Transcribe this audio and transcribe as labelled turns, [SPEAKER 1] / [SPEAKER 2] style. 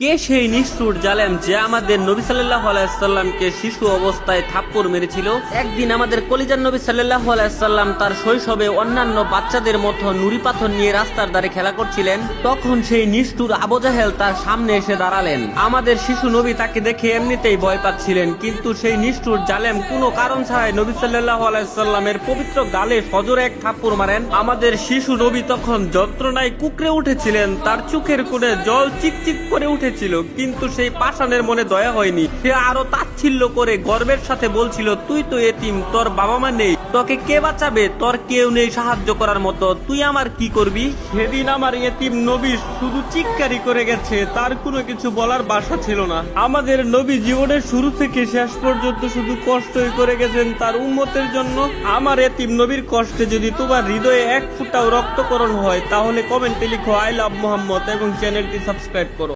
[SPEAKER 1] কে সেই নিষ্ঠুর জালেম যে আমাদের নবী সাল্লাল্লাহু আলাইহি সাল্লামকে শিশু অবস্থায় থাপ্পড় মেরেছিল? একদিন আমাদের কলিজার নবী সাল্লাল্লাহু আলাইহি সাল্লাম তার শৈশবে অন্যান্য বাচ্চাদের মতো নুড়ি পাথর নিয়ে রাস্তার ধারে খেলা করছিলেন। তখন সেই নিষ্ঠুর আবু জাহেল তার সামনে এসে দাঁড়ালেন। আমাদের শিশু নবী তাকে দেখে এমনিতেই ভয় পাচ্ছিলেন, কিন্তু সেই নিষ্ঠুর জালেম কোনো কারণ ছাড়াই নবী সাল্লাল্লাহু আলাইহি সাল্লামের পবিত্র গালে ফজরে এক থাপ্পড় মারেন। আমাদের শিশু নবী তখন যন্ত্রণায় কুকড়ে উঠেছিলেন, তার চোখের কোণে জল চিকচিক করে উঠেছিল, কিন্তু সেই পাষাণের মনে দয়া হয়নি। সে আরো তাচ্ছিল্য করে গর্বের সাথে বলছিল, তুই তো এতিম, তোর বাবা মা নেই, তোকে কে বাঁচাবে? তোর কেউ নেই সাহায্য করার মতো, তুই আমার কি করবি? সেদিন আমার এতিম নবী শুধু চিৎকারি করে গেছে, তার কোনো কিছু বলার ভাষা ছিল না। আমাদের নবী জীবনের শুরু থেকে শেষ পর্যন্ত শুধু কষ্টই করে গেছেন তার উম্মতের জন্য। আমার এতিম নবীর কষ্টে যদি তোমার হৃদয়ে এক ফোঁটাও রক্তকরণ হয়, তাহলে কমেন্টে লিখো আই লাভ মোহাম্মদ এবং চ্যানেলটি সাবস্ক্রাইব করো।